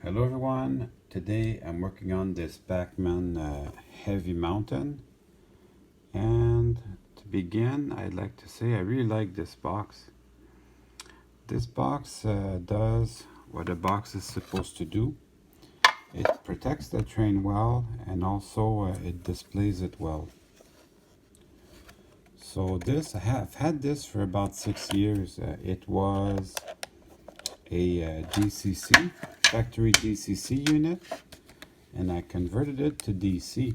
Hello everyone, today I'm working on this Bachmann Heavy Mountain, and to begin I'd like to say I really like this box. This box does what a box is supposed to do. It protects the train well, and also it displays it well. So I have had this for about 6 years. It was a DCC, factory DCC unit, and I converted it to DC.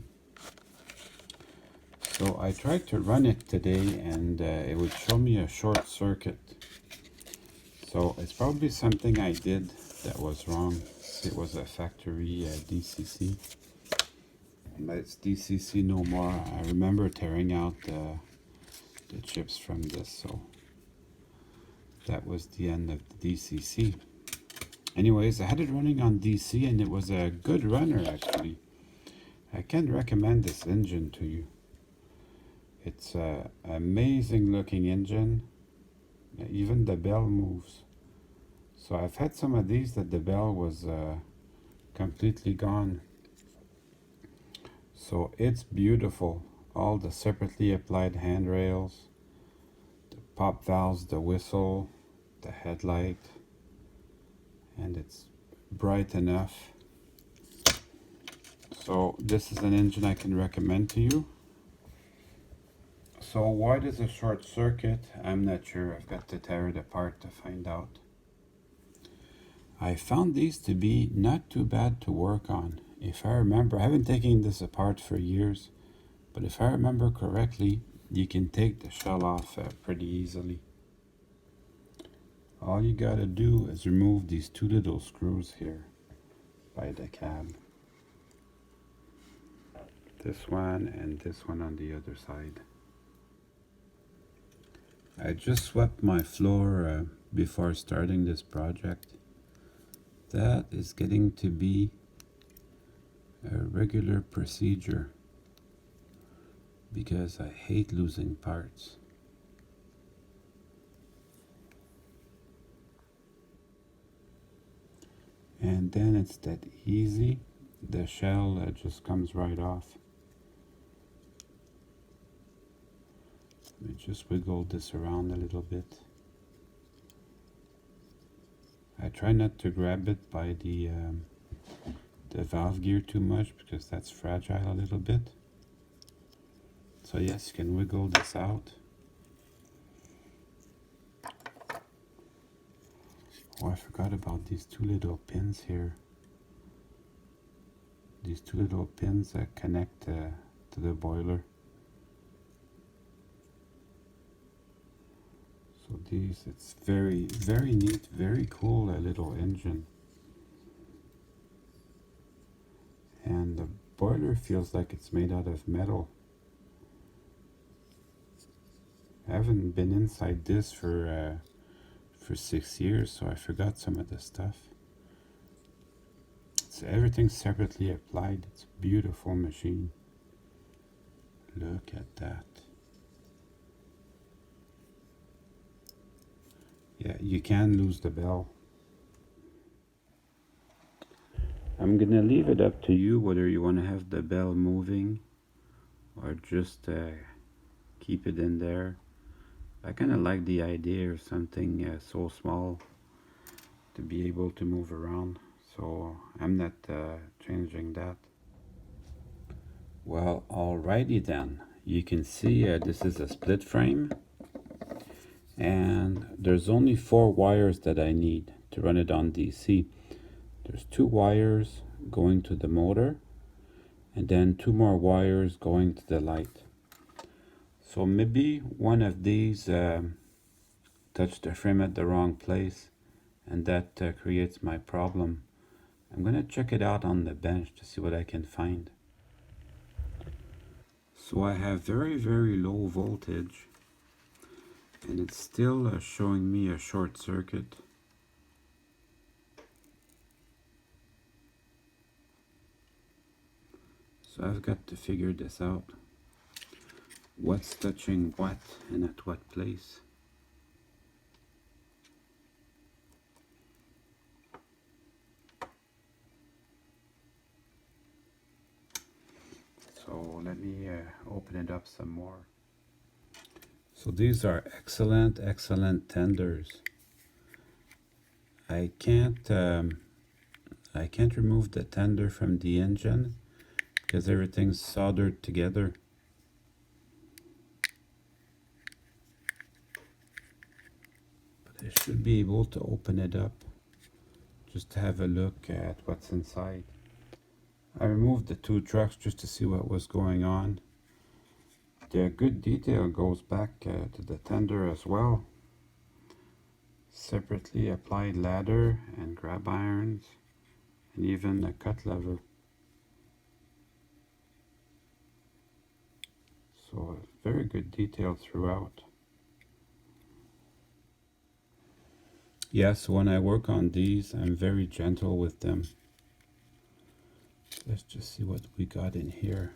So I tried to run it today, and it would show me a short circuit. So it's probably something I did that was wrong. It was a factory DCC, but it's DCC no more. I remember tearing out the chips from this, so that was the end of the DCC. Anyways, I had it running on DC, and it was a good runner actually. I can recommend this engine to you. It's an amazing looking engine. Even the bell moves. So I've had some of these that the bell was completely gone. So it's beautiful. All the separately applied handrails, the pop valves, the whistle, the headlight, and it's bright enough. So this is an engine I can recommend to you. So why does a short circuit? I'm not sure. I've got to tear it apart to find out. I found these to be not too bad to work on. If I remember, I haven't taken this apart for years, but if I remember correctly, you can take the shell off pretty easily. All you gotta do is remove these two little screws here by the cab. This one and this one on the other side. I just swept my floor before starting this project. That is getting to be a regular procedure because I hate losing parts. And then it's that easy. The shell just comes right off. Let me just wiggle this around a little bit. I try not to grab it by the valve gear too much because that's fragile a little bit. So yes, you can wiggle this out. Oh, I forgot about these two little pins here. These two little pins that connect to the boiler. So these, it's very, very neat, very cool little engine. And the boiler feels like it's made out of metal. I haven't been inside this for 6 years, so I forgot some of the stuff. So everything's separately applied. It's a beautiful machine. Look at that. Yeah, you can lose the bell. I'm gonna leave it up to you whether you want to have the bell moving or just keep it in there. I kind of like the idea of something so small to be able to move around, so I'm not changing that. Well, alrighty then. You can see this is a split frame, and there's only 4 wires that I need to run it on DC. There's 2 wires going to the motor, and then 2 more wires going to the light. So maybe one of these touched the frame at the wrong place, and that creates my problem. I'm gonna check it out on the bench to see what I can find. So I have very, very low voltage, and it's still showing me a short circuit. So I've got to figure this out. What's touching what and at what place. open it up some more. So these are excellent, excellent tenders. I can't remove the tender from the engine because everything's soldered together. But I should be able to open it up just to have a look at what's inside. I removed the two trucks just to see what was going on. The good detail goes back to the tender as well. Separately applied ladder and grab irons, and even a cut lever. So very good detail throughout. Yes, when I work on these, I'm very gentle with them. Let's just see what we got in here.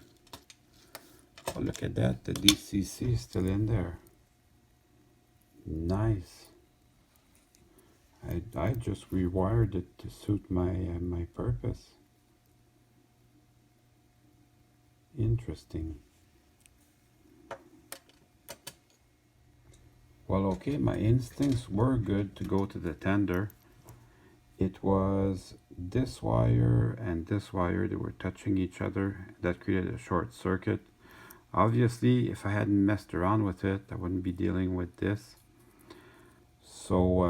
Oh, look at that, the DCC is still in there. Nice. I just rewired it to suit my purpose. Interesting. Well, okay, my instincts were good to go to the tender. It was this wire and this wire that were touching each other. That created a short circuit. Obviously, if I hadn't messed around with it, I wouldn't be dealing with this. So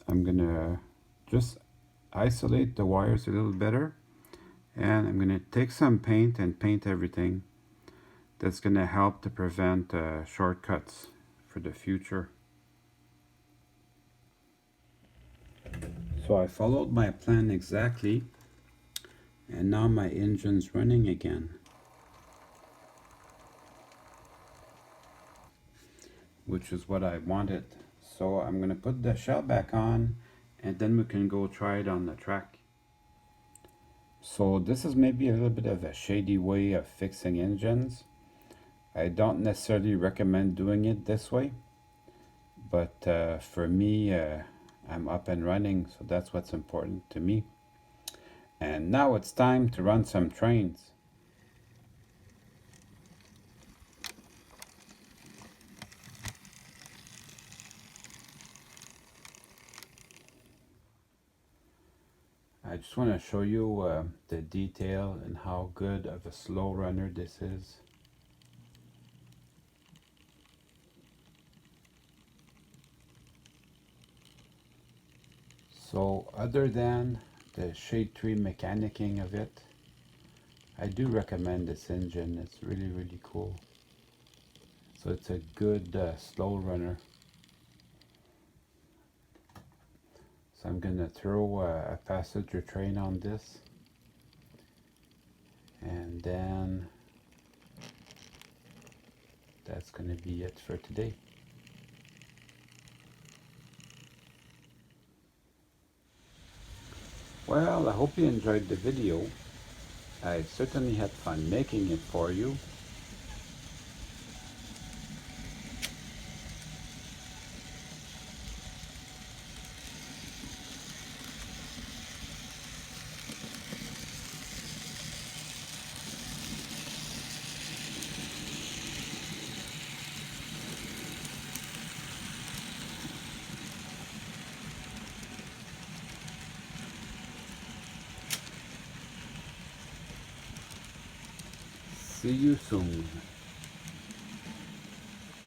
I'm gonna just isolate the wires a little better, and I'm gonna take some paint and paint everything. That's gonna help to prevent shortcuts for the future. So I followed my plan exactly, and now my engine's running again, which is what I wanted. So I'm gonna put the shell back on, and then we can go try it on the track. So this is maybe a little bit of a shady way of fixing engines. I don't necessarily recommend doing it this way, but for me, I'm up and running, so that's what's important to me. And now it's time to run some trains. I just want to show you the detail and how good of a slow runner this is. So other than the shade tree mechanicking of it, I do recommend this engine. It's really, really cool. So it's a good slow runner. So I'm going to throw a passenger train on this, and then that's going to be it for today. Well, I hope you enjoyed the video. I certainly had fun making it for you. See you soon.